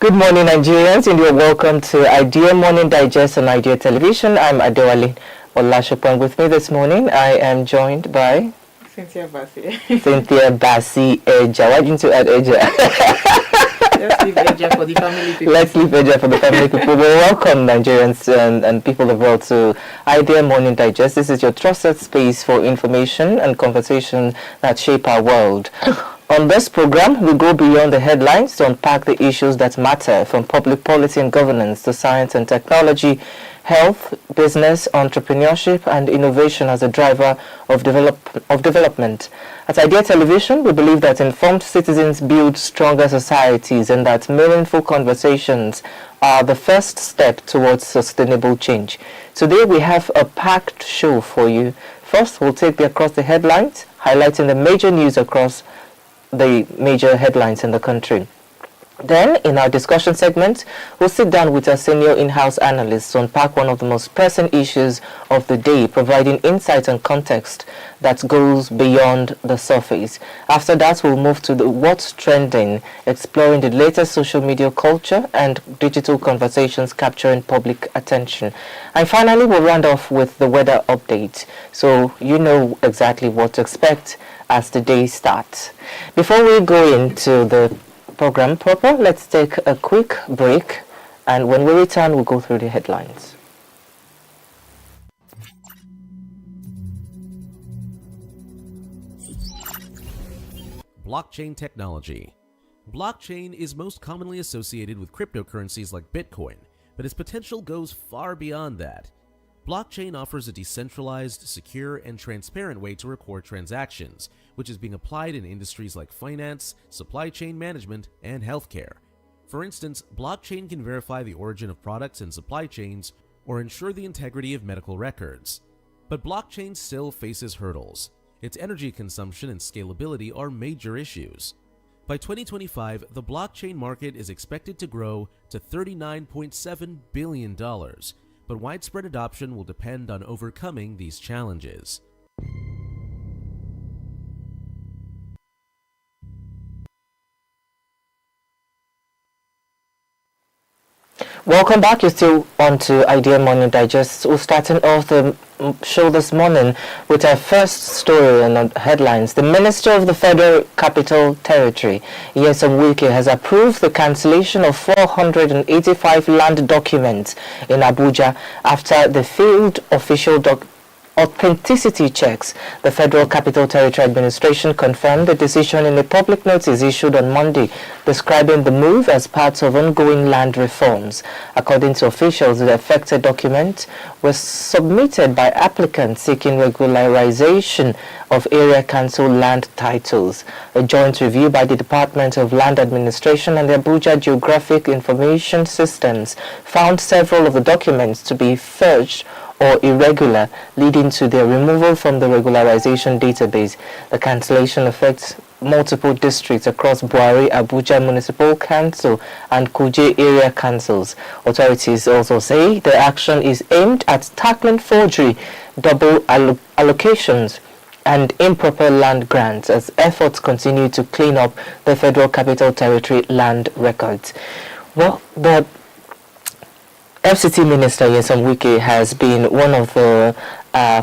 Good morning, Nigerians, and you're welcome to IDM Morning Digest on Idea Television. I'm Adewale Olashopon. With me this morning, I am joined by Cynthia Bassi. Cynthia Bassi Eja. Why didn't you add Eja? Let's leave Eja for the family people. Let's leave Eja for the family people. Well, welcome, Nigerians and people of the world, to IDM Morning Digest. This is your trusted space for information and conversation that shape our world. On this program, we go beyond the headlines to unpack the issues that matter, from public policy and governance to science and technology, health, business, entrepreneurship, and innovation as a driver of development. At Idea Television, we believe that informed citizens build stronger societies and that meaningful conversations are the first step towards sustainable change. Today, we have a packed show for you. First, we'll take you across the headlines, highlighting the major news across the major headlines in the country. Then, in our discussion segment, we'll sit down with our senior in-house analysts to unpack one of the most pressing issues of the day, providing insight and context that goes beyond the surface. After that, we'll move to the what's trending, exploring the latest social media culture and digital conversations capturing public attention. And finally, we'll round off with the weather update, so you know exactly what to expect as the day starts. Before we go into the program proper, let's take a quick break, and when we return, we'll go through the headlines. Blockchain technology. Blockchain is most commonly associated with cryptocurrencies like Bitcoin, but its potential goes far beyond that. Blockchain offers a decentralized, secure, and transparent way to record transactions, which is being applied in industries like finance, supply chain management, and healthcare. For instance, blockchain can verify the origin of products and supply chains or ensure the integrity of medical records. But blockchain still faces hurdles. Its energy consumption and scalability are major issues. By 2025, the blockchain market is expected to grow to $39.7 billion. But widespread adoption will depend on overcoming these challenges. Welcome back. You're still on to Idea Morning Digest. We're starting off the show this morning with our first story and headlines. The Minister of the Federal Capital Territory, DIEZANI, WIKE, has approved the cancellation of 485 land documents in ABUJA after the failed official authenticity checks. The Federal Capital Territory Administration confirmed the decision in a public notice issued on Monday, describing the move as part of ongoing land reforms. According to officials, the affected documents were submitted by applicants seeking regularization of area council land titles. A joint review by the Department of Land Administration and the ABUJA Geographic Information Systems found several of the documents to be forged or irregular, leading to their removal from the regularization database. The cancellation affects multiple districts across Buhari, ABUJA Municipal Council and KOGI area councils. Authorities also say the action is aimed at tackling forgery, double allocations, and improper land grants as efforts continue to clean up the Federal Capital Territory land records. Well, the FCT Minister DIEZANI WIKE has been one of the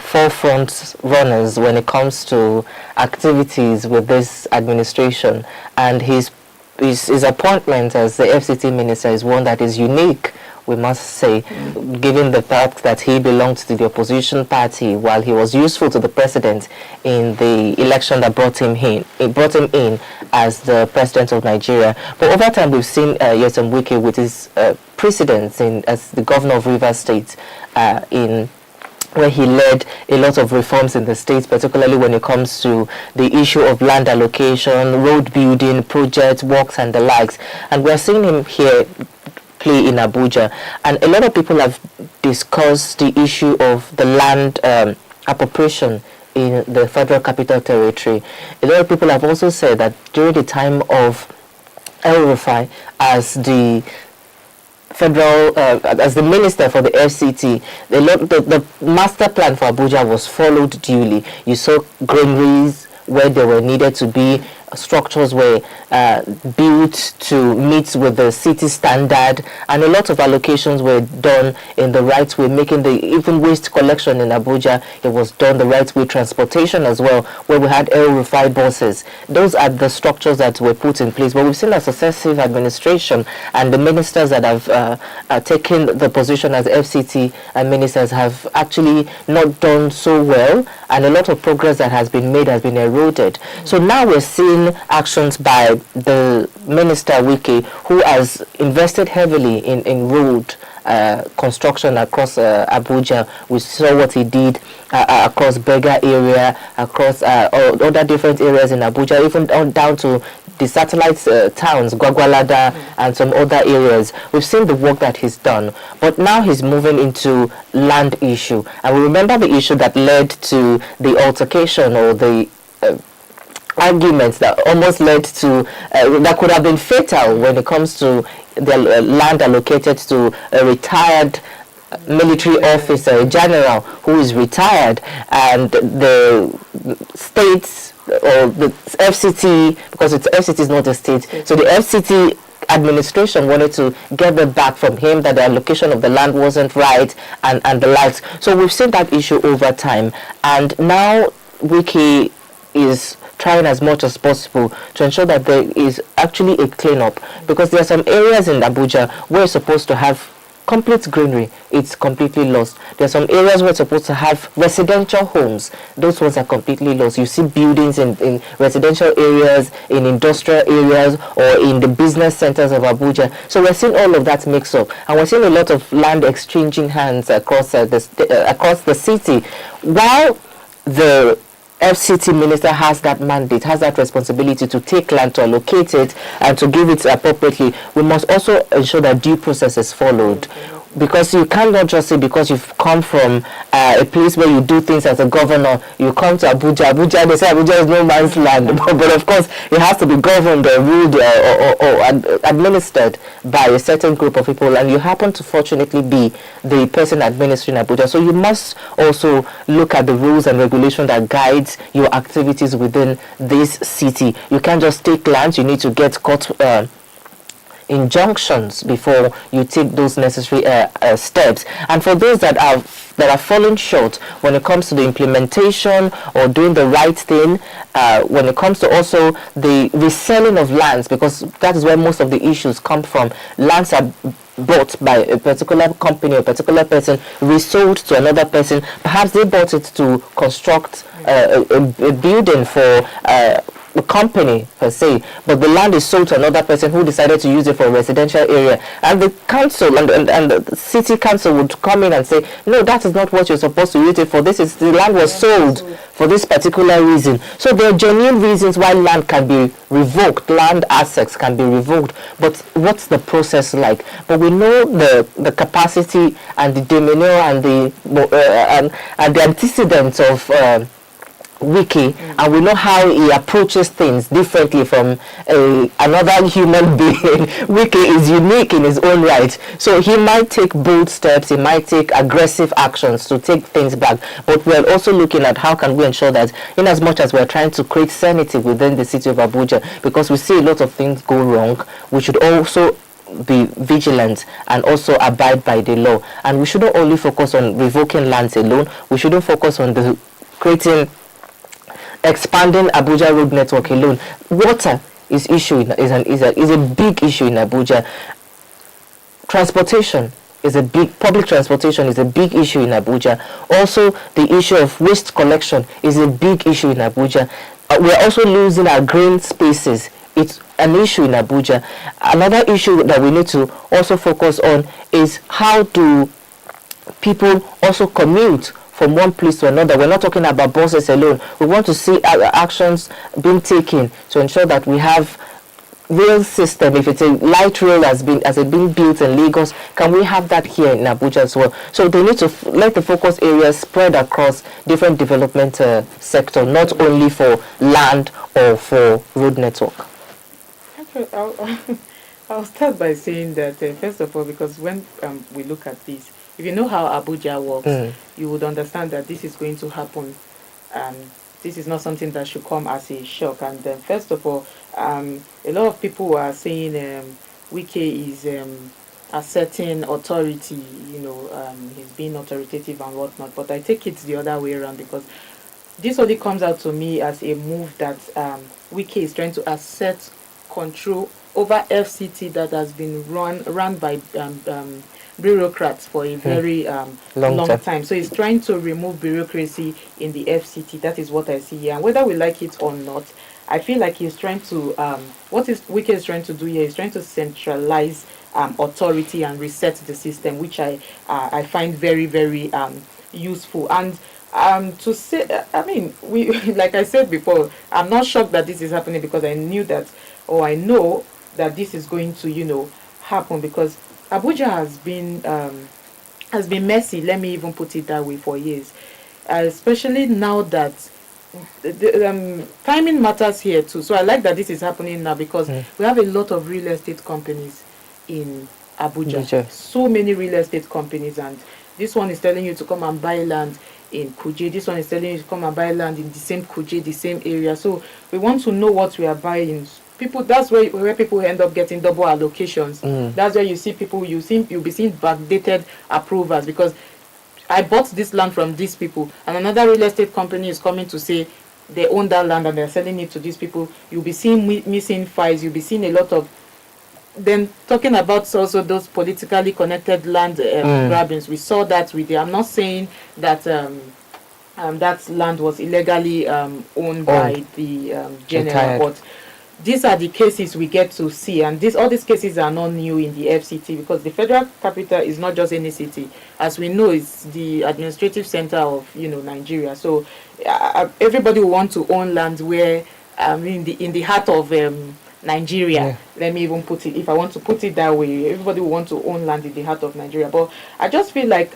forefront runners when it comes to activities with this administration, and his appointment as the FCT Minister is one that is unique, we must say, given the fact that he belonged to the opposition party while he was useful to the president in the election that brought him in as the president of Nigeria. But over time, we've seen DIEZANI WIKE with his precedence as the governor of Rivers State where he led a lot of reforms in the state, particularly when it comes to the issue of land allocation, road building, project works, and the likes. And we're seeing him here play in ABUJA. And a lot of people have discussed the issue of the land appropriation in the Federal Capital Territory. A lot of people have also said that during the time of El-Rufai as the federal, as the minister for the FCT, the master plan for ABUJA was followed duly. You saw granaries where there were needed to be structures were built to meet with the city standard, and a lot of allocations were done in the right way, making the even waste collection in Abuja, it was done the right way, transportation as well, where we had El-Rufai buses. Those are the structures that were put in place. But we've seen a successive administration, and the ministers that have taken the position as FCT and ministers have actually not done so well, and a lot of progress that has been made has been eroded. So now we're seeing actions by the Minister WIKE, who has invested heavily in road construction across Abuja. We saw what he did across Berger area, across other different areas in Abuja, even down to the satellite towns, Gwagwalada, and some other areas. We've seen the work that he's done, but now he's moving into land issue. And we remember the issue that led to the altercation, or the arguments that almost led to that could have been fatal when it comes to the land allocated to a retired military officer, a general who is retired, and the states, or the FCT, because it's FCT is not a state, so the FCT administration wanted to get it back from him, that the allocation of the land wasn't right, and the likes. So we've seen that issue over time, and now WIKE is trying as much as possible to ensure that there is actually a cleanup, because there are some areas in Abuja where it's supposed to have complete greenery, it's completely lost. There are some areas where it's supposed to have residential homes, those ones are completely lost. You see buildings in residential areas, in industrial areas, or in the business centers of Abuja. So we're seeing all of that mix up, and we're seeing a lot of land exchanging hands across the city, while the FCT minister has that mandate, has that responsibility to take land, to allocate it, and to give it appropriately. We must also ensure that due process is followed. Because you cannot just say, because you've come from a place where you do things as a governor, you come to Abuja. They say Abuja is no man's land. But of course, it has to be governed or ruled or administered by a certain group of people. And you happen to fortunately be the person administering Abuja. So you must also look at the rules and regulation that guides your activities within this city. You can't just take land. You need to get court injunctions before you take those necessary steps. And for those that are falling short when it comes to the implementation or doing the right thing, when it comes to also the reselling of lands, because that is where most of the issues come from. Lands are bought by a particular company, a particular person, resold to another person. Perhaps they bought it to construct a building for the company per se, but the land is sold to another person who decided to use it for a residential area, and the council and the city council would come in and say, no, that is not what you're supposed to use it for. The land was sold for this particular reason. So there are genuine reasons why land can be revoked, land assets can be revoked, but what's the process like? But we know the capacity and the demeanor and the antecedents of WIKE, and we know how he approaches things differently from another human being. WIKE is unique in his own right, so he might take bold steps, he might take aggressive actions to take things back, but we're also looking at how can we ensure that, in as much as we're trying to create sanity within the city of Abuja, because we see a lot of things go wrong, we should also be vigilant and also abide by the law. And we shouldn't only focus on revoking lands alone, we shouldn't focus on the expanding Abuja road network alone. Water is a big issue in Abuja. Transportation is a big, public transportation is a big issue in Abuja. Also, the issue of waste collection is a big issue in Abuja. We're also losing our green spaces. It's an issue in Abuja. Another issue that we need to also focus on is how do people also commute from one place to another. We're not talking about buses alone. We want to see actions being taken to ensure that we have rail system. If it's a light rail has it been built in Lagos, can we have that here in Abuja as well? So they need to let the focus areas spread across different development sector, not only for land or for road network. Actually, I'll start by saying that first of all, because when we look at this, if you know how Abuja works, you would understand that this is going to happen this is not something that should come as a shock. And first of all, a lot of people are saying WIKE is asserting authority, he's being authoritative and whatnot. But I take it the other way around, because this only comes out to me as a move that WIKE is trying to assert control over FCT that has been run by bureaucrats for a very long time. So he's trying to remove bureaucracy in the FCT. That is what I see here. And whether we like it or not, I feel like he's trying to, what is WIKE is trying to do here, he's trying to centralize authority and reset the system, which I find very, very useful. And to say, I mean, we like I said before, I'm not shocked that this is happening, because I knew that, or I know that this is going to, happen, because ABUJA has been messy, let me even put it that way, for years. Especially now that timing matters here too. So I like that this is happening now, because we have a lot of real estate companies in ABUJA. So many real estate companies, and this one is telling you to come and buy land in Kuje. This one is telling you to come and buy land in the same Kuje, the same area. So we want to know what we are buying. People, that's where people end up getting double allocations. That's where you see people, you'll be seeing backdated approvals, because I bought this land from these people, and another real estate company is coming to say they own that land and they're selling it to these people. You'll be seeing missing files. You'll be seeing a lot of then talking about also those politically connected land grabbings. We saw that with the, I'm not saying that that land was illegally owned by the general, but these are the cases we get to see, and all these cases are not new in the FCT, because the federal capital is not just any city. As we know, it's the administrative center of Nigeria. So everybody will want to own land where in the heart of Nigeria. Let me even put it, if I want to put it that way, everybody will want to own land in the heart of Nigeria. But I just feel like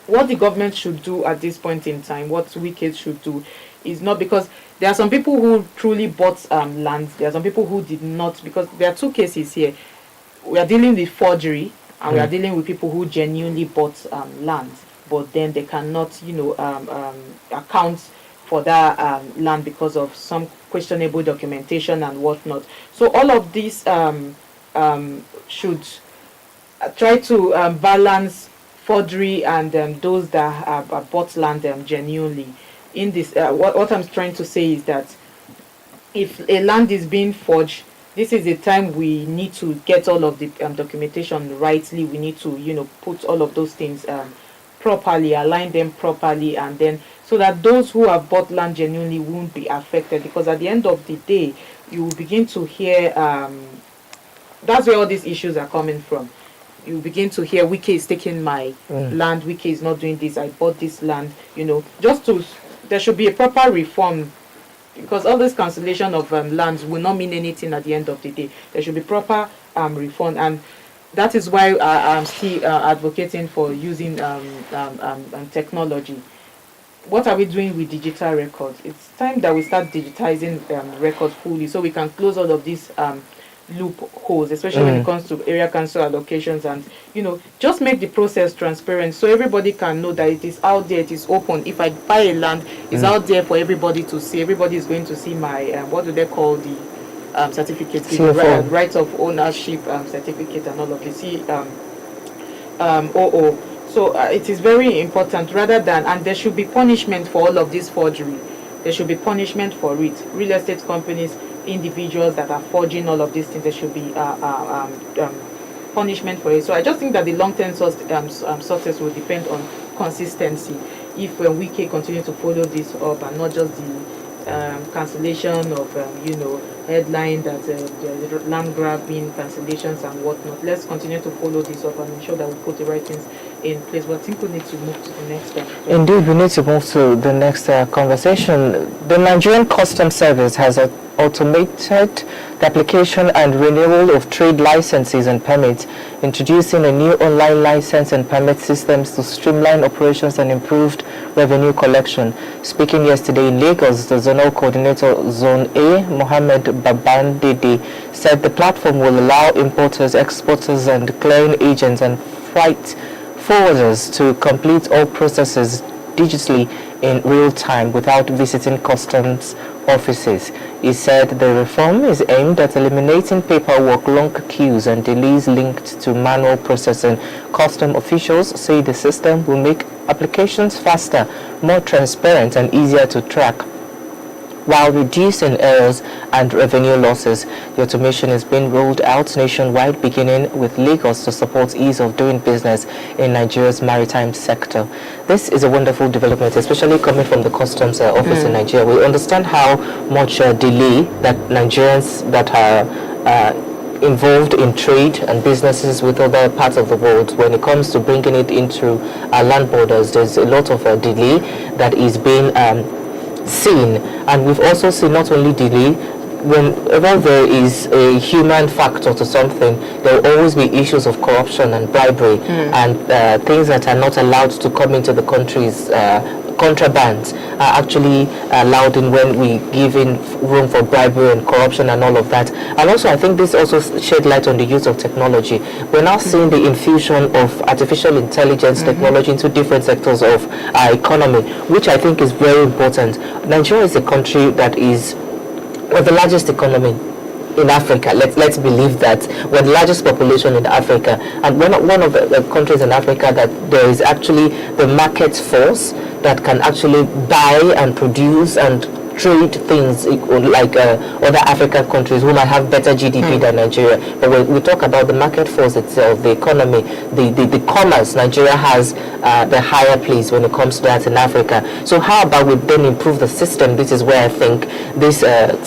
what the government should do at this point in time, what WIKE should do, is not, because there are some people who truly bought land, there are some people who did not, because there are two cases here. We are dealing with forgery, and we are dealing with people who genuinely bought land, but then they cannot account for that land because of some questionable documentation and whatnot. So all of these should try to balance forgery and those that have bought land genuinely. In this, what I'm trying to say is that if a land is being forged, this is the time we need to get all of the documentation rightly. We need to, put all of those things properly, align them properly, and then so that those who have bought land genuinely won't be affected. Because at the end of the day, you will begin to hear, that's where all these issues are coming from. You begin to hear, WIKE is taking my land, WIKE is not doing this, I bought this land, there should be a proper reform, because all this cancellation of lands will not mean anything at the end of the day. There should be proper reform, and that is why I'm still advocating for using technology. What are we doing with digital records? It's time that we start digitizing records fully, so we can close all of these loopholes, especially when it comes to area council allocations, and just make the process transparent, so everybody can know that it is out there, it is open. If I buy a land, it's out there for everybody to see. Everybody is going to see my what do they call the certificate, the right of ownership certificate, and all of this. So it is very important, rather than, and there should be punishment for all of this forgery. There should be punishment for it. Real estate companies, individuals that are forging all of these things, there should be punishment for it. So I just think that the long-term success will depend on consistency. If when WIKE continue to follow this up, and not just the cancellation of headline that the land grabbing cancellations and whatnot. Let's continue to follow this up and ensure that we put the right things in place. But I think we need to move to the next one. Indeed, we need to move to the next conversation. The Nigerian Customs Service has automated the application and renewal of trade licenses and permits, introducing a new online license and permit systems to streamline operations and improved revenue collection. Speaking yesterday in Lagos, the Zonal Coordinator Zone A, Mohammed Babandede, said the platform will allow importers, exporters, and clearing agents and freight forwarders to complete all processes digitally in real time without visiting customs offices. He said the reform is aimed at eliminating paperwork, long queues and delays linked to manual processing. Custom officials say the system will make applications faster, more transparent and easier to track, while reducing errors and revenue losses. The automation is being rolled out nationwide, beginning with Lagos, to support ease of doing business in Nigeria's maritime sector. This is a wonderful development, especially coming from the customs office in Nigeria. We understand how much delay that Nigerians that are involved in trade and businesses with other parts of the world, when it comes to bringing it into our land borders, there's a lot of delay that is being seen. And we've also seen not only delay, whenever there is a human factor to something, there will always be issues of corruption and bribery and things that are not allowed to come into the country's contrabands are actually allowed in when we give in room for bribery and corruption and all of that. And also, I think this also shed light on the use of technology. We're now seeing the infusion of artificial intelligence technology into different sectors of our economy, which I think is very important. Nigeria is a country that is the largest economy in Africa. Let's believe that we're the largest population in Africa, and one of the countries in Africa that there is actually the market force that can actually buy and produce and trade things like other African countries who might have better GDP than Nigeria. But when we talk about the market force itself, the economy, the commerce, Nigeria has the higher place when it comes to that in Africa. So how about we then improve the system? This is where I think this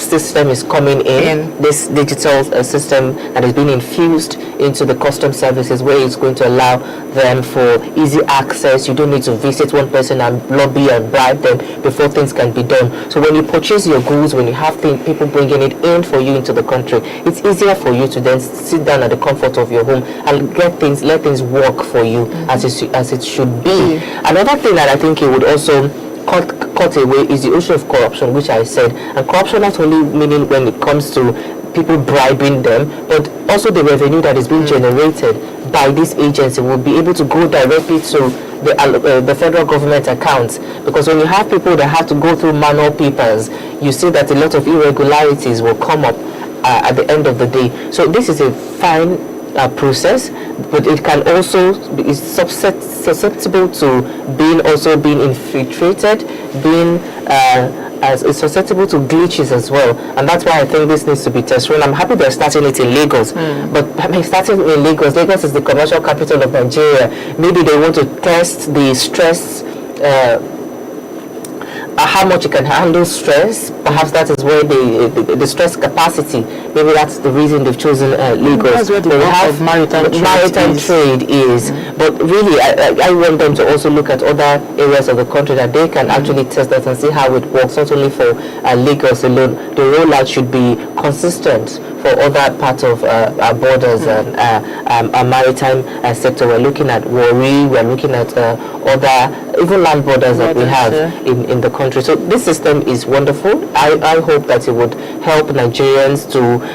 system is coming in, this digital system that is being infused into the custom services, where it's going to allow them for easy access. You don't need to visit one person and lobby and bribe them before things can be done. So when you purchase your goods, when you have people bringing it in for you into the country, it's easier for you to then sit down at the comfort of your home and let things work for you as it should be. Another thing that I think it would also cut away is the issue of corruption, which I said. And corruption not only meaning when it comes to people bribing them, but also the revenue that is being generated by this agency will be able to go directly to the federal government accounts. Because when you have people that have to go through manual papers, you see that a lot of irregularities will come up at the end of the day. So this is a fine process, but it can also be susceptible to being infiltrated, being it's susceptible to glitches as well, and that's why I think this needs to be tested. I'm happy they're starting it in Lagos, but starting in Lagos is the commercial capital of Nigeria. Maybe they want to test the stress, how much you can handle stress. Perhaps that is where the stress capacity, maybe that's the reason they've chosen Lagos. That's where the bulk of maritime trade is. But really, I want them to also look at other areas of the country that they can actually test that and see how it works, not only for Lagos alone. The rollout should be consistent for other parts of our borders and our maritime sector. We're looking at Warri, we're looking at other, even land borders that we have in the country. So this system is wonderful. I hope that it would help Nigerians to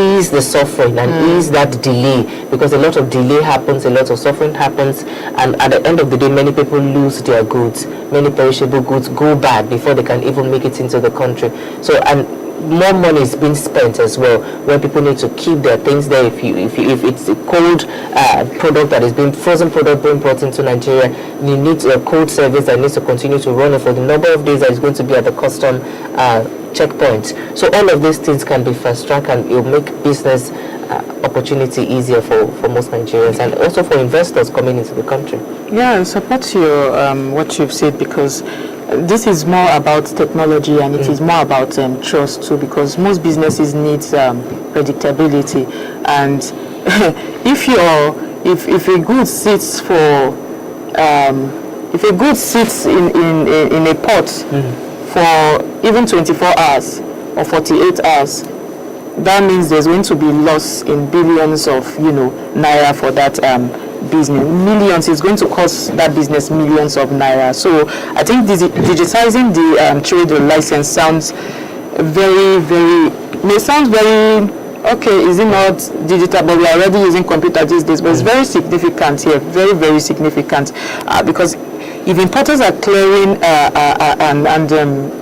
ease the suffering and ease that delay, because a lot of delay happens, a lot of suffering happens, and at the end of the day, many people lose their goods. Many perishable goods go bad before they can even make it into the country. So, and more money is being spent as well when people need to keep their things there. If it's a cold product that is being frozen product being brought into Nigeria, you need a cold service that needs to continue to run for the number of days that is going to be at the custom checkpoints. So all of these things can be fast tracked, and it will make business opportunity easier for most Nigerians and also for investors coming into the country. Yeah, I support your what you've said, because this is more about technology, and it is more about trust too, because most businesses need predictability. And if a good sits for if a good sits in a port for even 24 hours or 48 hours, that means there's going to be loss in billions of naira for that business. Millions is going to cost that business millions of naira. So I think digitizing the trade license sounds may sound very okay. Is it not digital? But we are already using computer these days. But it's very significant here, very significant, because if importers are clearing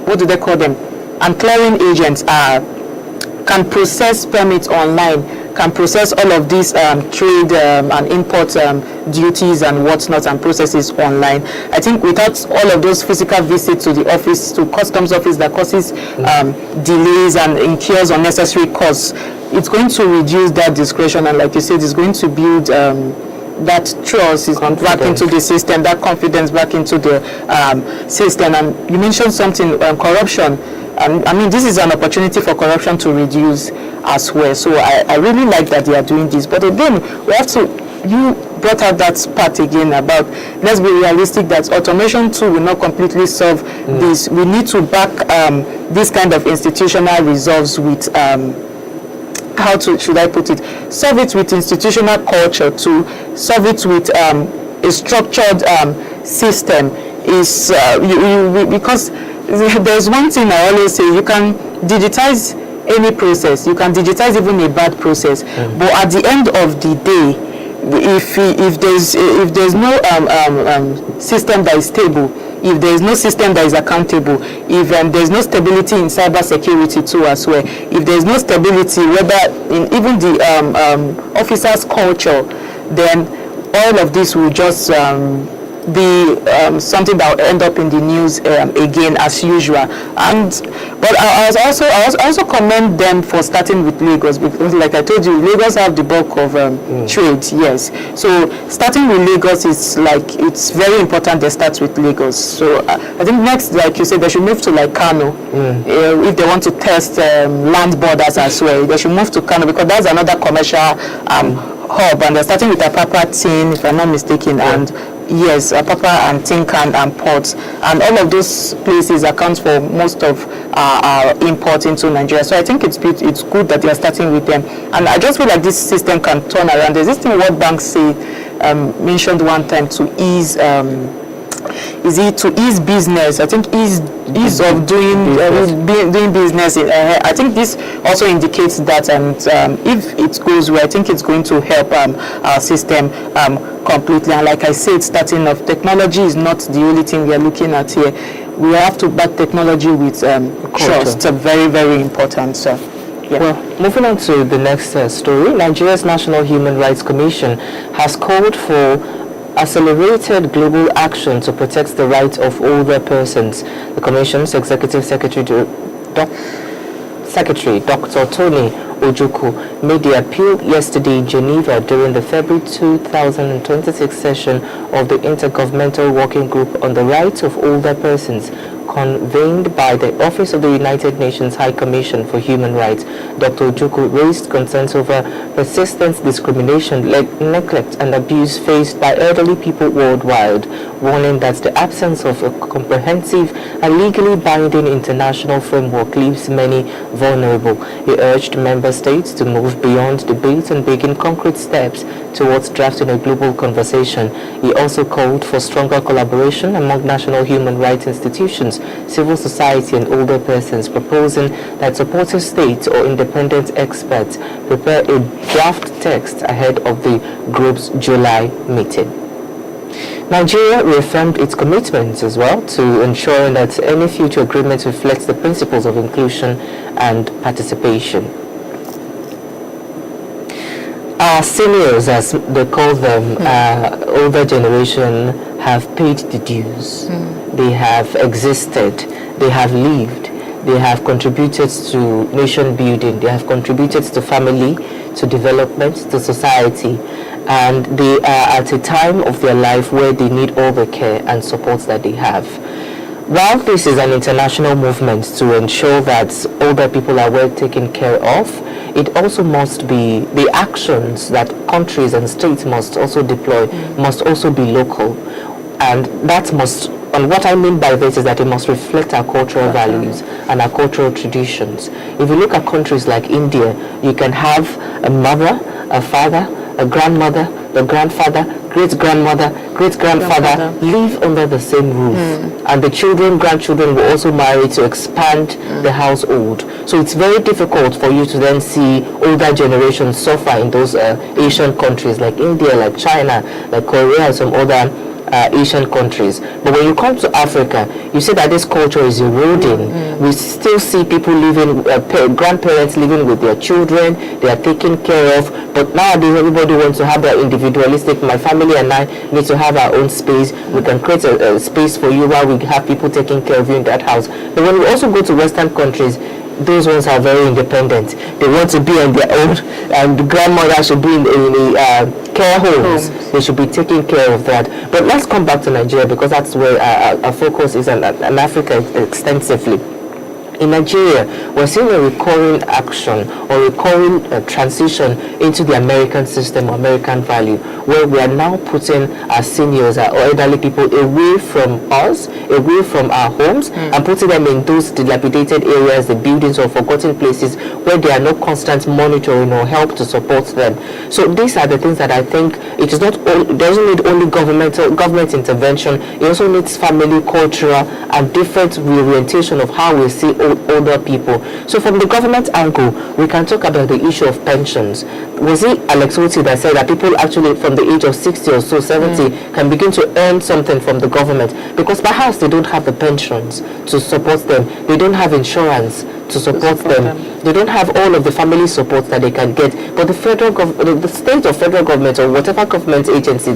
what do they call them? And clearing agents can process permits online, can process all of these trade and import duties and whatnot and processes online. I think without all of those physical visits to the office, to customs office, that causes delays and incurs unnecessary costs, it's going to reduce that discretion, and like you said, it's going to build that trust is back into the system, that confidence back into the system. And you mentioned something, corruption. I mean, this is an opportunity for corruption to reduce as well. So I really like that they are doing this. But again, we have to, you brought out that part again about, let's be realistic that automation too will not completely solve this. We need to back this kind of institutional resolves with, should I put it, solve it with institutional culture, to solve it with a structured system. Is because there's one thing I always say: you can digitize any process, you can digitize even a bad process, but at the end of the day, if there's no system that is stable, if there is no system that is accountable, if there's no stability in cyber security too as well, if there's no stability whether in even the officers' culture, then all of this will just be something that will end up in the news again as usual. But I also commend them for starting with Lagos, because like I told you, Lagos have the bulk of trade. Yes, so starting with Lagos is like, it's very important they start with Lagos. So I think next, like you said, they should move to like Kano if they want to test land borders as well. They should move to Kano, because that's another commercial hub, and they're starting with Apapa, Tin, if I'm not mistaken, and yes, Apapa and Tinkan and ports, and all of those places account for most of our import into Nigeria. So I think it's good that they are starting with them, and I just feel like this system can turn around. There's this thing World Bank mentioned one time to ease. Is it to ease business? I think ease of doing business. I think this also indicates that, and if it goes well, I think it's going to help our system completely. And like I said, starting off, technology is not the only thing we are looking at here. We have to back technology with trust. It's very, very important. So. Yeah. Well, moving on to the next story, Nigeria's National Human Rights Commission has called for accelerated global action to protect the rights of older persons. The Commission's Executive Secretary, Dr. Tony Ojukwu, made the appeal yesterday in Geneva during the February 2026 session of the Intergovernmental Working Group on the Rights of Older Persons, convened by the Office of the United Nations High Commission for Human Rights. Dr. Ojukwu raised concerns over persistent discrimination, neglect and abuse faced by elderly people worldwide, warning that the absence of a comprehensive and legally binding international framework leaves many vulnerable. He urged member states to move beyond debate and begin concrete steps towards drafting a global conversation. He also called for stronger collaboration among national human rights institutions, civil society and older persons, proposing that supportive states or independent experts prepare a draft text ahead of the group's July meeting. Nigeria reaffirmed its commitment as well to ensuring that any future agreement reflects the principles of inclusion and participation. Our seniors, as they call them, older generation, have paid the dues. They have existed, they have lived, they have contributed to nation building, they have contributed to family, to development, to society, and they are at a time of their life where they need all the care and support that they have. While this is an international movement to ensure that older people are well taken care of, it also must be, the actions that countries and states must also deploy must also be local. And that must, and what I mean by this is that it must reflect our cultural values and our cultural traditions. If you look at countries like India, you can have a mother, a father, a grandmother, the grandfather, great-grandmother, great-grandfather live under the same roof. And the children, grandchildren will also marry to expand the household. So it's very difficult for you to then see older generations suffer in those Asian countries like India, like China, like Korea, and some other Asian countries. But when you come to Africa, you see that this culture is eroding. We still see people living, grandparents living with their children, they are taken care of, but nowadays everybody wants to have their individualistic, my family and I need to have our own space, we can create a space for you while we have people taking care of you in that house. But when we also go to Western countries, those ones are very independent. They want to be on their own, and the grandmother should be in care homes. They should be taking care of that. But let's come back to Nigeria, because that's where our focus is, and Africa extensively. In Nigeria, we're seeing a recurring action or recurring transition into the American system, American value, where we are now putting our seniors, our elderly people away from us, away from our homes, and putting them in those dilapidated areas, the buildings or forgotten places where there are no constant monitoring or help to support them. So these are the things that I think it is not. It doesn't need only government intervention. It also needs family, cultural, and different reorientation of how we see older people. So from the government angle, we can talk about the issue of pensions. Was it Alex Oti that said that people actually from the age of 60 or so, 70, can begin to earn something from the government, because perhaps they don't have the pensions to support them, they don't have insurance to support them, they don't have all of the family support that they can get. But the federal the state or federal government or whatever government agency,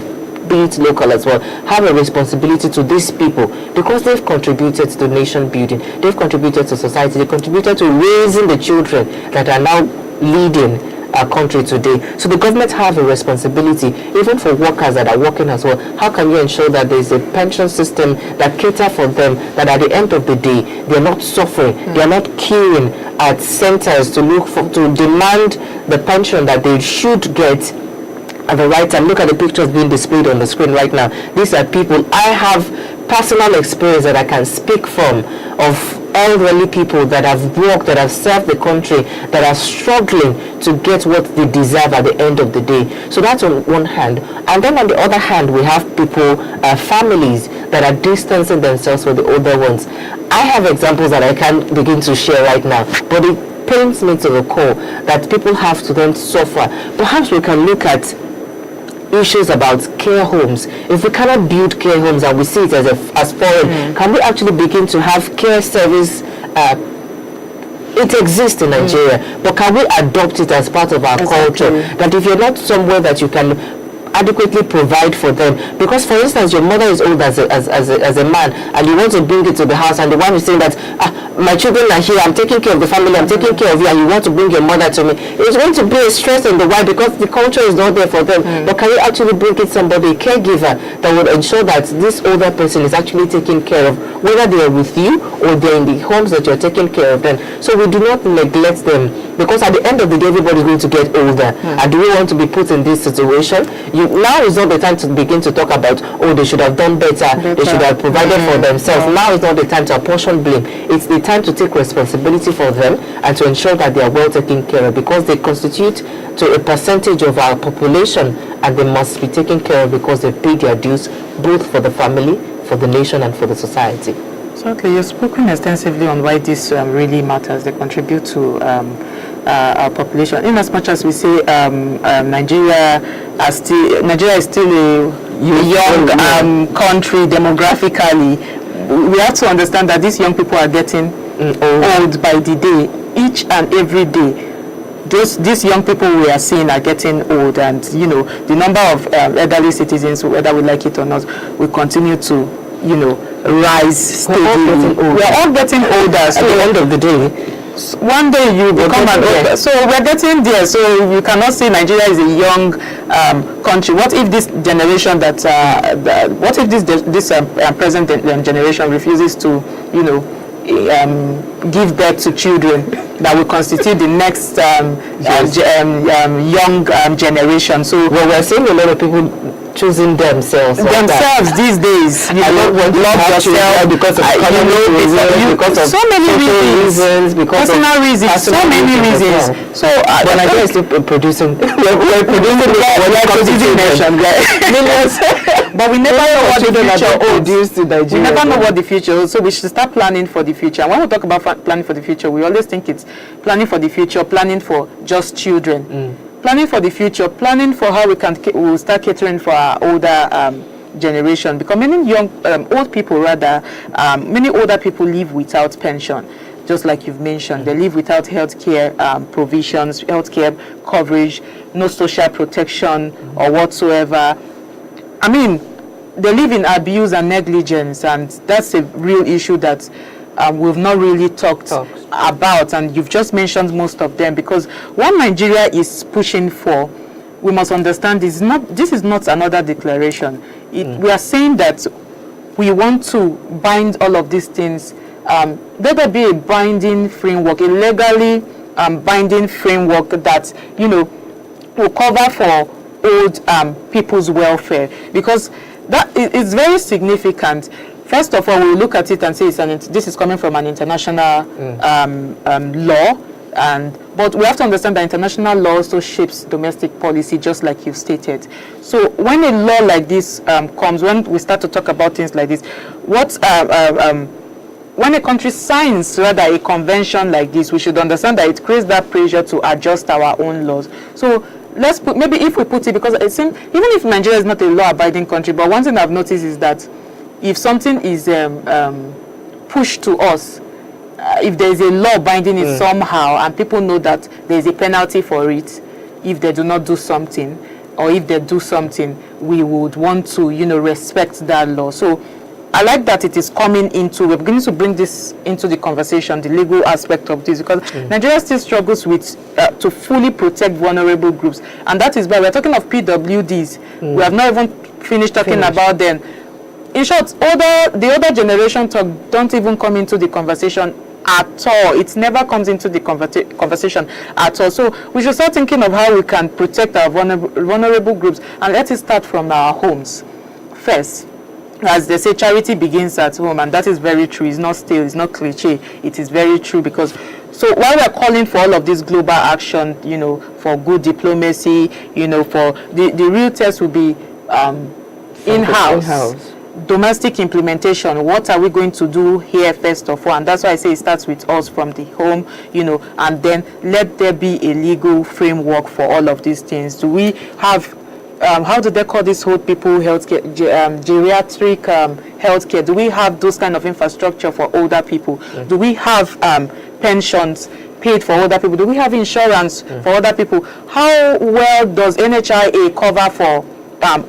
be it local as well, have a responsibility to these people, because they've contributed to nation building, they've contributed to society, they contributed to raising the children that are now leading our country today. So the government have a responsibility, even for workers that are working as well. How can you ensure that there's a pension system that cater for them, that at the end of the day they're not suffering, they're not queuing at centers to look for, to demand the pension that they should get at the right time? Look at the pictures being displayed on the screen right now. These are people, I have personal experience that I can speak from, of elderly people that have worked, that have served the country, that are struggling to get what they deserve at the end of the day. So that's on one hand. And then on the other hand, we have people, families that are distancing themselves from the older ones. I have examples that I can't begin to share right now, but it pains me to the core that people have to then suffer. Perhaps we can look at issues about care homes. If we cannot build care homes and we see it as foreign, can we actually begin to have care service? It exists in Nigeria, but can we adopt it as part of our culture? That if you're not somewhere that you can adequately provide for them, because for instance your mother is old as a man, and you want to bring it to the house, and the one is saying that my children are here, I'm taking care of the family, I'm taking care of you, and you want to bring your mother to me, it's going to be a stress on the wife, because the culture is not there for them. But can you actually bring it somebody, a caregiver, that would ensure that this older person is actually taken care of, whether they are with you or they're in the homes that you're taking care of them? So we do not neglect them, because at the end of the day everybody's going to get older. And do we want to be put in this situation? Now is not the time to begin to talk about, oh, they should have done better. They should have provided for themselves. Now is not the time to apportion blame. It's the time to take responsibility for them and to ensure that they are well taken care of, because they constitute to a percentage of our population, and they must be taken care of because they pay their dues both for the family, for the nation, and for the society. Certainly, you've spoken extensively on why this really matters. They contribute to our population. In as much as we say Nigeria is still a young country demographically, we have to understand that these young people are getting old by the day, each and every day. These young people we are seeing are getting old, and the number of elderly citizens, whether we like it or not, will continue to rise steadily. We're all getting older. So at the end of the day, one day you become an older. So we're getting there. So you cannot say Nigeria is a young country. What if this generation what if this present generation refuses to give birth to children that will constitute the next young generation? So we're seeing a lot of people choosing themselves these days. I don't want to love yourself because of economic reasons, because of so many reasons, because personal reasons, so many reasons. So but Nigeria is still producing. We're producing nation, millions. But we never know what the future holds. We never know what the future holds. So we should start planning for the future. And when we talk about planning for the future, we always think it's planning for the future, planning for just children. Planning for the future, planning for how we'll start catering for our older generation, because many old people rather, many older people live without pension. Just like you've mentioned, they live without healthcare provisions, healthcare coverage, no social protection or whatsoever. I mean, they live in abuse and negligence, and that's a real issue that we've not really talked about, and you've just mentioned most of them. Because what Nigeria is pushing for, we must understand, this is not another declaration. We are saying that we want to bind all of these things. Let there be a binding framework, a legally binding framework that, you know, will cover for old people's welfare, because that is very significant. First of all, we look at it and say this is coming from an international law, but we have to understand that international law also shapes domestic policy, just like you've stated. So when a law like this comes, when we start to talk about things like this, when a country signs rather a convention like this, we should understand that it creates that pressure to adjust our own laws. So let's put, maybe if we put it, because it seems, even if Nigeria is not a law-abiding country, but one thing I've noticed is that if something is pushed to us, if there is a law binding it somehow, and people know that there is a penalty for it if they do not do something, or if they do something, we would want to, you know, respect that law. So I like that it is coming into, we're beginning to bring this into the conversation, the legal aspect of this, because Nigeria still struggles with to fully protect vulnerable groups, and that is why we're talking of PWDs. We have not even finished talking about them. In short, the older generation don't even come into the conversation at all. It never comes into the conversation at all. So we should start thinking of how we can protect our vulnerable groups, and let it start from our homes first. As they say, charity begins at home, and that is very true. It's not still, it's not cliche. It is very true, because so while we're calling for all of this global action, you know, for good diplomacy, you know, for the real test will be in-house. Domestic implementation. What are we going to do here first of all? And that's why I say it starts with us from the home, you know, and then let there be a legal framework for all of these things. Do we have how do they call this old people healthcare, geriatric healthcare? Do we have those kind of infrastructure for older people? Do we have pensions paid for older people? Do we have insurance for older people? How well does NHIA cover for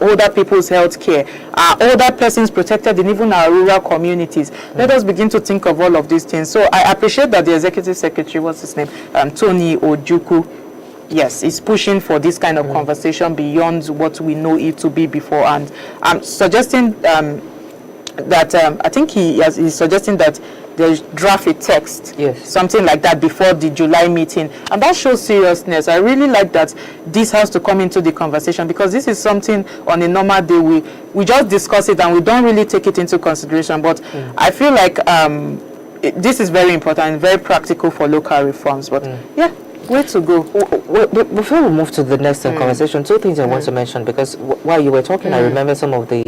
older people's health care? Are older persons protected in even our rural communities? Let us begin to think of all of these things. So I appreciate that the Executive Secretary, what's his name, Tony Ojukwu, yes, is pushing for this kind of conversation beyond what we know it to be before, and I'm suggesting that I think he's suggesting that there's draft a text, something like that, before the July meeting, and that shows seriousness. I really like that this has to come into the conversation, because this is something on a normal day we just discuss it and we don't really take it into consideration. But I feel like this is very important and very practical for local reforms. But yeah, where to go? Before we move to the next conversation, two things I want to mention, because while you were talking, I remember some of the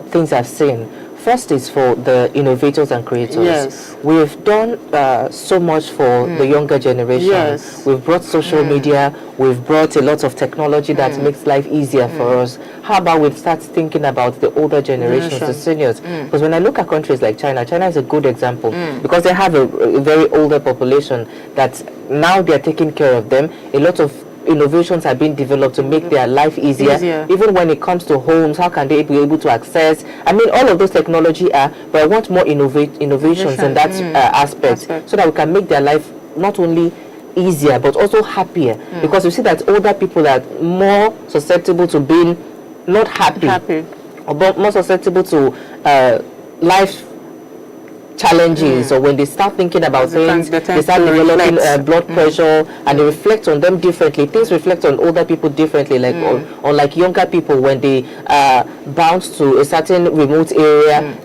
things I've seen. First is for the innovators and creators. Yes. We've done so much for the younger generation. Yes. We've brought social media, we've brought a lot of technology that makes life easier for us. How about we start thinking about the older generations, the seniors? Because when I look at countries like China is a good example, because they have a very older population that now they're taking care of them. A lot of innovations are being developed to make their life easier. Even when it comes to homes, how can they be able to access? I mean, all of those technology are, but I want more innovations in that aspect, so that we can make their life not only easier but also happier. Because we see that older people are more susceptible to being not happy. Or more susceptible to life challenges, or when they start thinking about things, they start developing blood pressure, and they reflect on them differently. Things reflect on older people differently, like unlike younger people. When they bounce to a certain remote area,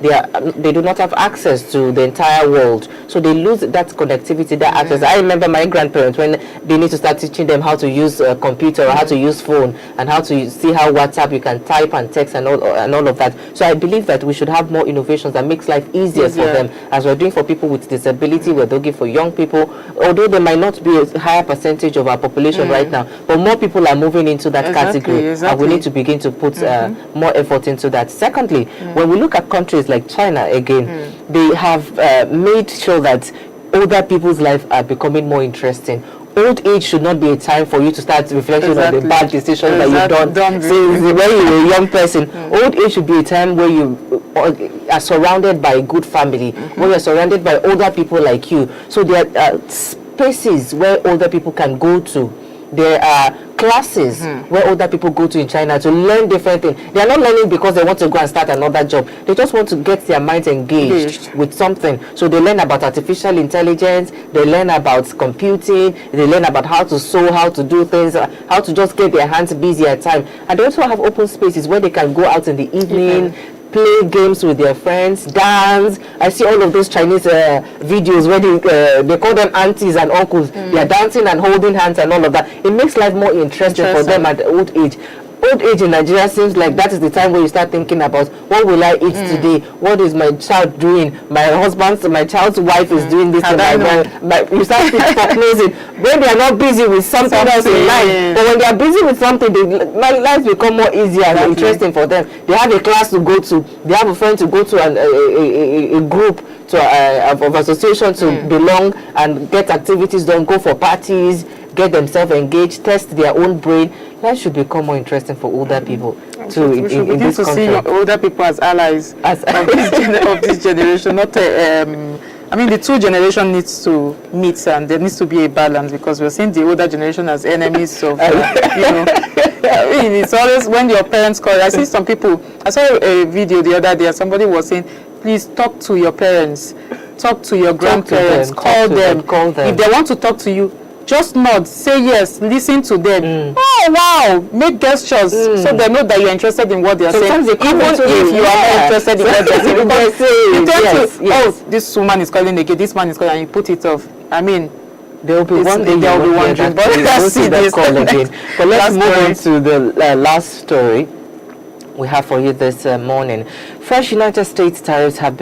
they do not have access to the entire world, so they lose that connectivity, that access. I remember my grandparents, when they need to start teaching them how to use a computer, or how to use phone, and how to see how WhatsApp you can type and text and all of that. So I believe that we should have more innovations that makes life easier for them. as we're doing for people with disability, we're doing for young people, although there might not be a higher percentage of our population right now, but more people are moving into that category, and we need to begin to put more effort into that. Secondly, when we look at countries like China again, they have made sure that older people's lives are becoming more interesting. Old age should not be a time for you to start reflecting on the bad decisions that you've done since when you were a young person. Old age should be a time where you are surrounded by a good family, where you're surrounded by older people like you. So there are spaces where older people can go to. There are classes where older people go to in China to learn different things. They are not learning because they want to go and start another job. They just want to get their minds engaged with something. So they learn about artificial intelligence, they learn about computing, they learn about how to sew, how to do things, how to just get their hands busy at time. And they also have open spaces where they can go out in the evening, play games with their friends, dance. I see all of those Chinese videos where they call them aunties and uncles. They are dancing and holding hands and all of that. It makes life more interesting for them at old age. Old age in Nigeria seems like that is the time where you start thinking about what will I eat today? What is my child doing? My child's wife is doing this. You start prognosing when they are not busy with something else in life. But when they are busy with something, life become more easier and interesting for them. They have a class to go to. They have a friend to go to, and a group of association to belong and get activities done. Go for parties. Get themselves engaged, test their own brain. Life should become more interesting for older people too. We should begin to see older people as allies of this generation. Not I mean, the two generations needs to meet, and there needs to be a balance, because we're seeing the older generation as enemies of, I mean, it's always when your parents call. I see some people. I saw a video the other day. Somebody was saying, "Please talk to your parents, talk to your grandparents, call them. If they want to talk to you, just nod, say yes, listen to them. Oh wow, make gestures so they know that you're interested in what they're saying. Even if you are not interested in what they're saying, oh, this woman is calling again, this man is calling, and you put it off. I mean, there will be one day they'll be wondering, but let's see this call again. But let's move on to the last story we have for you this morning. Fresh United States tariffs have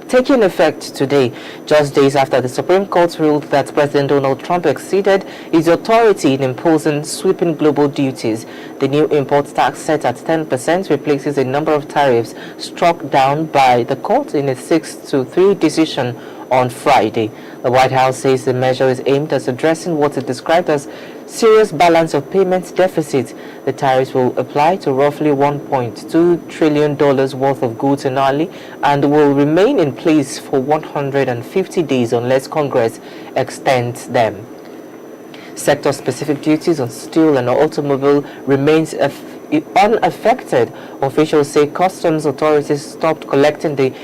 taken effect today, just days after the Supreme Court ruled that President Donald Trump exceeded his authority in imposing sweeping global duties. The new import tax set at 10% replaces a number of tariffs struck down by the court in a 6-3 decision on Friday. The White House says the measure is aimed at addressing what it described as serious balance of payments deficit. The tariffs will apply to roughly $1.2 trillion worth of goods annually and will remain in place for 150 days unless Congress extends them. Sector-specific duties on steel and automobile remains unaffected. Officials say customs authorities stopped collecting the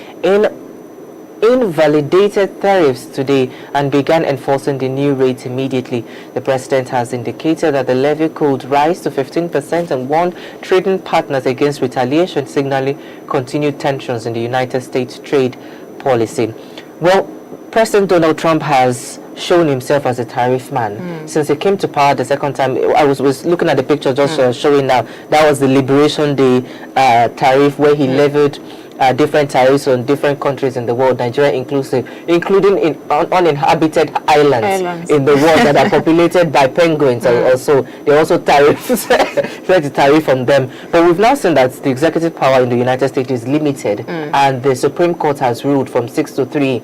invalidated tariffs today and began enforcing the new rates immediately. The president has indicated that the levy could rise to 15% and warned trading partners against retaliation, signaling continued tensions in the United States trade policy. Well, President Donald Trump has shown himself as a tariff man since he came to power the second time. I was looking at the picture just showing now. That was the Liberation Day tariff, where he levied different tariffs on different countries in the world, Nigeria inclusive, including in uninhabited islands in the world that are populated by penguins. Also, there are also tariffs, try to tariff on them. But we've now seen that the executive power in the United States is limited, and the Supreme Court has ruled from 6-3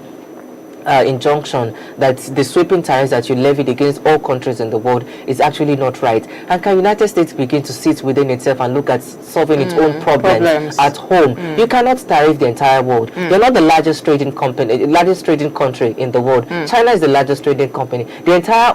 injunction that the sweeping tariffs that you levied against all countries in the world is actually not right. And can United States begin to sit within itself and look at solving its own problems at home? You cannot tariff the entire world. You're not the largest trading country in the world. China is the largest trading company. The entire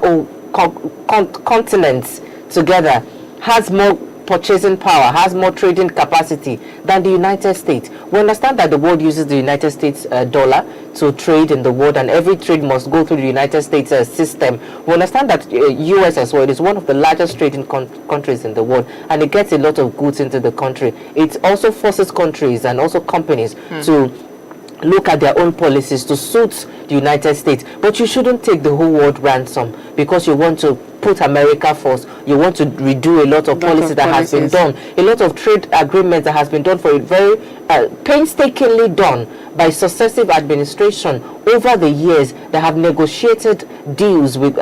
continent together has more purchasing power, has more trading capacity than the United States. We understand that the world uses the United States dollar to trade in the world, and every trade must go through the United States system. We understand that US as well, it is one of the largest trading countries in the world, and it gets a lot of goods into the country. It also forces countries and also companies to look at their own policies to suit the United States. But you shouldn't take the whole world ransom because you want to put America first. You want to redo a lot of policies that has been done, a lot of trade agreements that has been done for a very painstakingly done by successive administration over the years that have negotiated deals with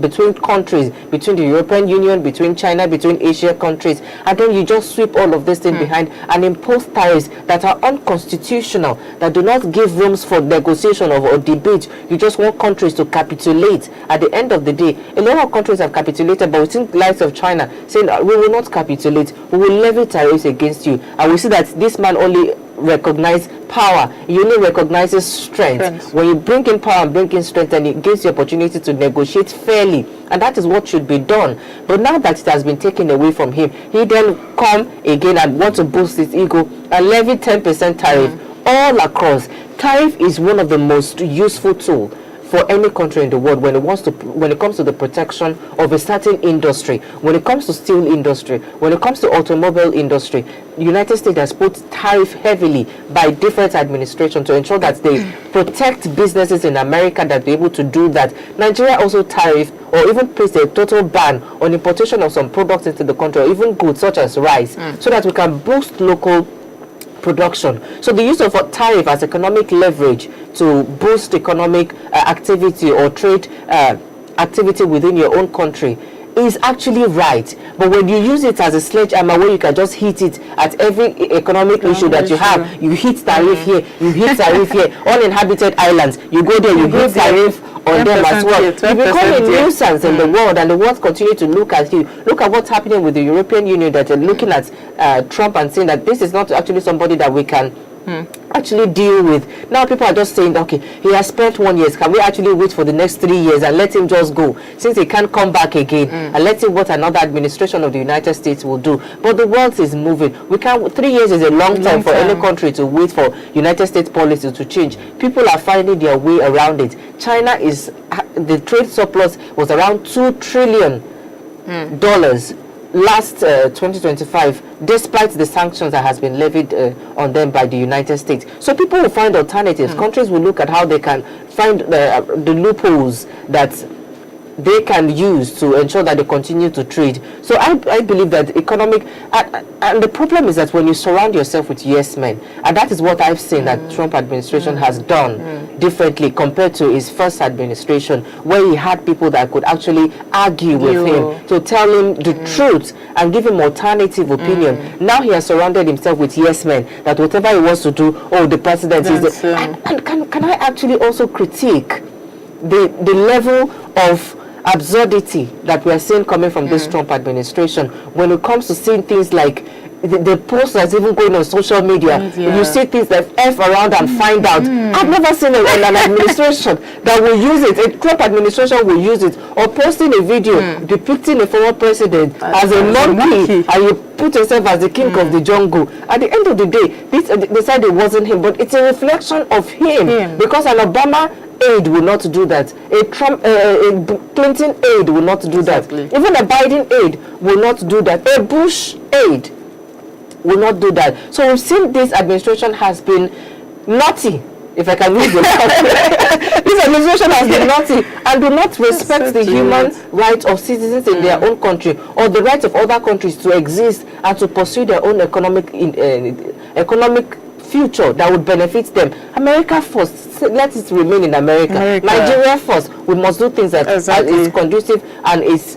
between countries, between the European Union, between China, between Asia countries, and then you just sweep all of this thing behind and impose tariffs that are unconstitutional, that do not give rooms for negotiation or debate. You just want countries to capitulate. At the end of the day, a lot of countries have capitulated, but we see the likes of China saying we will not capitulate, we will levy tariffs against you. And we see that this man only recognize power, he only recognizes strength. When you bring in power and bring in strength, and it gives you opportunity to negotiate fairly, and that is what should be done. But now that it has been taken away from him, he then come again and want to boost his ego and levy 10% tariff all across. Tariff is one of the most useful tools for any country in the world when it comes to the protection of a certain industry, when it comes to steel industry, when it comes to automobile industry. The United States has put tariff heavily by different administrations to ensure that they protect businesses in America that be able to do that. Nigeria also tariff or even placed a total ban on importation of some products into the country, or even goods such as rice, so that we can boost local production. So the use of a tariff as economic leverage to boost economic activity or trade activity within your own country is actually right. But when you use it as a sledgehammer where you can just hit it at every economic issue that you have, you hit tariff here, you hit tariff here, uninhabited islands, you go there, you hit tariff on them as well. You become a nuisance in the world, and the world continue to look at you. Look at what's happening with the European Union, that are looking at Trump and saying that this is not actually somebody that we can actually deal with. Now people are just saying, okay, he has spent 1 year, can we actually wait for the next 3 years and let him just go, since he can't come back again, and let's see what another administration of the United States will do. But the world is moving. We can't, 3 years is a long time for any country to wait for United States policy to change. People are finding their way around it. China is, the trade surplus was around $2 trillion last 2025, despite the sanctions that has been levied on them by the United States. So people will find alternatives. Countries will look at how they can find the loopholes that they can use to ensure that they continue to trade. So I believe that economic, and the problem is that when you surround yourself with yes men, and that is what I've seen that Trump administration has done differently compared to his first administration, where he had people that could actually argue with him, to tell him the truth and give him alternative opinion. Now he has surrounded himself with yes men, that whatever he wants to do, oh, the president is the, and can I actually also critique the level of absurdity that we are seeing coming from this Trump administration when it comes to seeing things like the post that's even going on social media. You see things that F around and find out. I've never seen an administration that will use it, a Trump administration will use it, or posting a video depicting a former president as a monkey, and you put yourself as the king of the jungle. At the end of the day, they said it wasn't him, but it's a reflection of him. Because an Obama aide will not do that. A Trump, a Clinton aide will not do that. Even a Biden aide will not do that. A Bush aide will not do that. So we've seen this administration has been naughty, if I can use the word. This administration has been naughty and do not respect the human rights of citizens in their own country, or the rights of other countries to exist and to pursue their own economic future that would benefit them. America first, let it remain in America. Nigeria first, we must do things that is conducive and is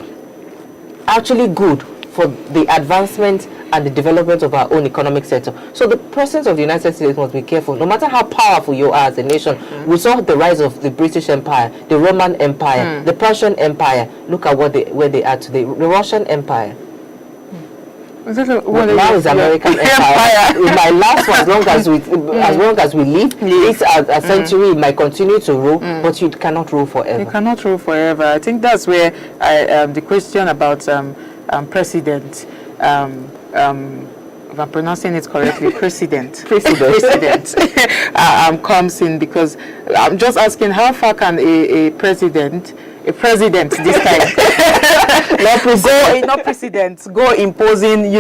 actually good for the advancement and the development of our own economic sector. So the president of the United States must be careful. No matter how powerful you are as a nation, we saw the rise of the British Empire, the Roman Empire, the Persian Empire. Look at where they are today. The Russian Empire. Now is American Empire. It might last for as long as we live. It's a century. It might continue to rule, but you cannot rule forever. You cannot rule forever. I think that's where the question about president, if I'm pronouncing it correctly, president comes in, because I'm just asking how far can a president this time not precedents, go imposing,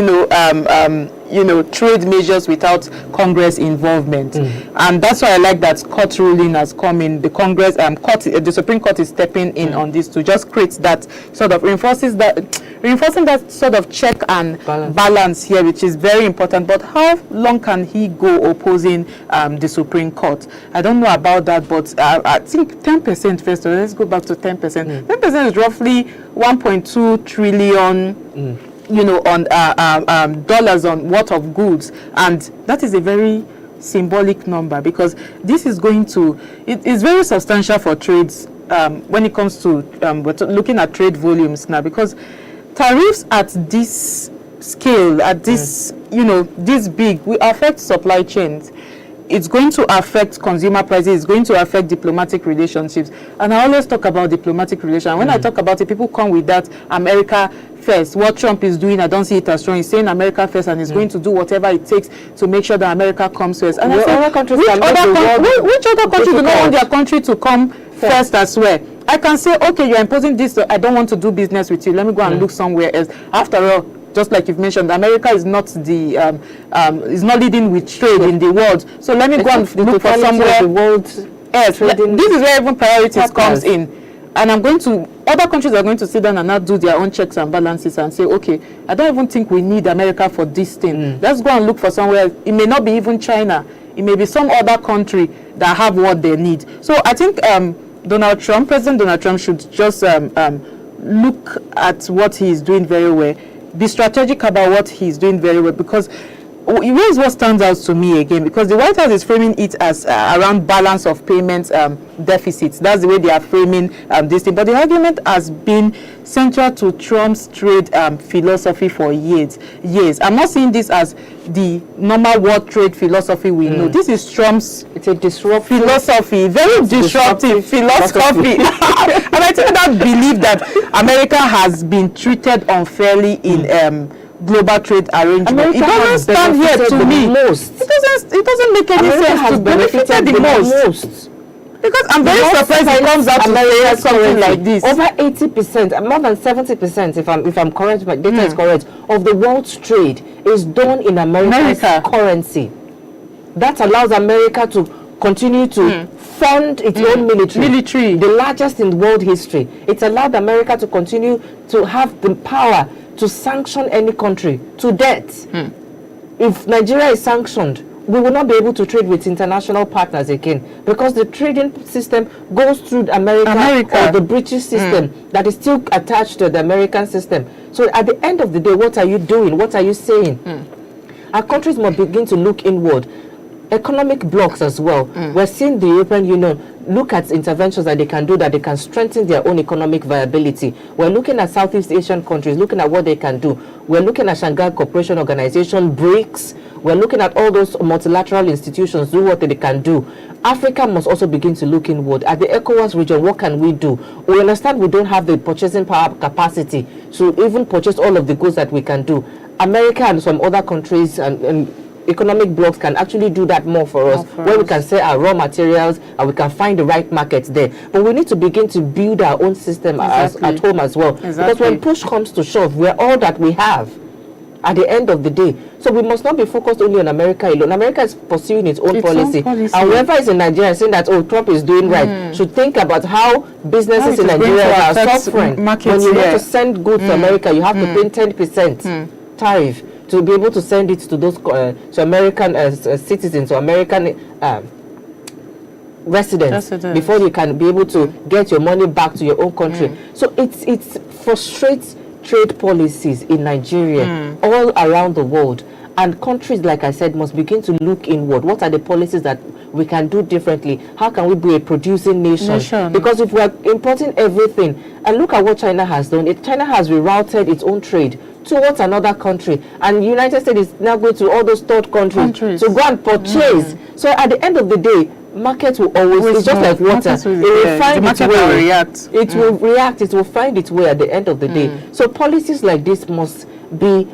trade measures without Congress involvement. And that's why I like that court ruling has come in. The Congress, the Supreme Court is stepping in on this to just create that sort of reinforcing that sort of check and balance here, which is very important. But how long can he go opposing the Supreme Court? I don't know about that, but I think 10% first. So let's go back to 10%. 10% is roughly 1.2 trillion. On dollars on worth of goods, and that is a very symbolic number, because this is going to, it is very substantial for trades when it comes to we're looking at trade volumes now, because tariffs at this scale, at this this big, will affect supply chains. It's going to affect consumer prices. It's going to affect diplomatic relationships. And I always talk about diplomatic relations. When I talk about it, people come with that America first. What Trump is doing, I don't see it as strong. He's saying America first, and he's going to do whatever it takes to make sure that America comes first. And I say, which other country do not want their country to come first as well? I can say, okay, you're imposing this, so I don't want to do business with you. Let me go and look somewhere else. After all, just like you've mentioned, America is not the is not leading with trade in the world. So let me go and look for somewhere else. This is where even priorities comes in. And other countries are going to sit down and not do their own checks and balances and say, okay, I don't even think we need America for this thing. Let's go and look for somewhere else. It may not be even China. It may be some other country that have what they need. So I think President Donald Trump should just look at what he is doing very well. Be strategic about what he's doing very well, because here's what stands out to me again, because the White House is framing it as around balance of payments deficits. That's the way they are framing this thing. But the argument has been central to Trump's trade philosophy for years. I'm not seeing this as the normal world trade philosophy we know. This is Trump's disruptive philosophy, very disruptive philosophy. And I think that belief that America has been treated unfairly in global trade arrangement. It doesn't stand here to me. It doesn't make any sense to benefited the most. Because I'm very surprised it comes out to say something like this. Over 80%, more than 70%, if I'm correct, my data is correct, of the world's trade is done in America's currency. That allows America to continue to fund its own military, the largest in world history. It allowed America to continue to have the power to sanction any country to death. If Nigeria is sanctioned, we will not be able to trade with international partners again, because the trading system goes through America. Or the British system that is still attached to the American system. So at the end of the day, what are you doing? What are you saying? Our countries must begin to look inward. Economic blocks as well. We're seeing the European Union look at interventions that they can do, that they can strengthen their own economic viability. We're looking at Southeast Asian countries, looking at what they can do. We're looking at Shanghai Cooperation Organization, BRICS. We're looking at all those multilateral institutions, do what they can do. Africa must also begin to look inward. At the ECOWAS region, what can we do? We understand we don't have the purchasing power capacity to even purchase all of the goods that we can do. America and some other countries and economic blocks can actually do that more for us, where we can sell our raw materials and we can find the right markets there. But we need to begin to build our own system at home as well. Because when push comes to shove, we're all that we have at the end of the day. So we must not be focused only on America alone. America is pursuing its own policy. And whoever is in Nigeria saying that, oh, Trump is doing right, should think about how businesses in Nigeria are suffering. When you want to send goods to America, you have to pay 10% tariff to be able to send it to those to American citizens or American residents before you can be able to get your money back to your own country. So it frustrates trade policies in Nigeria all around the world. And countries, like I said, must begin to look inward. What are the policies that we can do differently? How can we be a producing nation? Because if we're importing everything, and look at what China has done. China has rerouted its own trade towards another country, and the United States is now going to all those third countries to go and purchase. So at the end of the day, market will always, it's just like water. It will find its way. It will react. It will find its way at the end of the day. So policies like this must be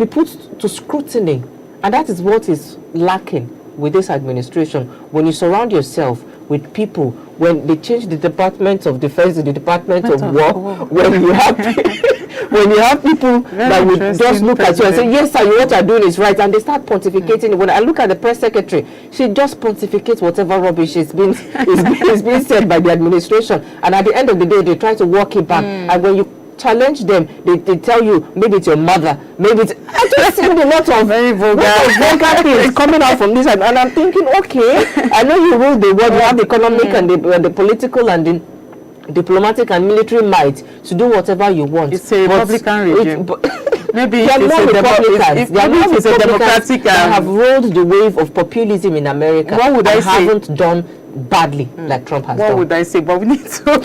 put to scrutiny, and that is what is lacking with this administration, when you surround yourself with people, when they change the Department of Defense to the Department of War, when you have when you have people that would just look at you and say, yes sir, what you're doing is right, and they start pontificating. When I look at the press secretary, she just pontificates whatever rubbish is being said by the administration, and at the end of the day they try to walk it back. And when you challenge them, they tell you maybe it's your mother, maybe it's, I just see a lot of very vulgar things coming out from this, and I'm thinking, okay, I know you rule the world, you have the economic and the political and the diplomatic and military might to do whatever you want. It's a Republican regime. Maybe they are not Republicans. They are not it's a democratic that have rolled the wave of populism in America. What would I say? Haven't done badly like Trump has done. What would I say? But we need to go.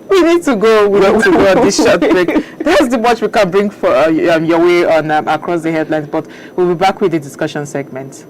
We need to go on this short break. There's the much we can bring for your way on across the headlines. But we'll be back with the discussion segment.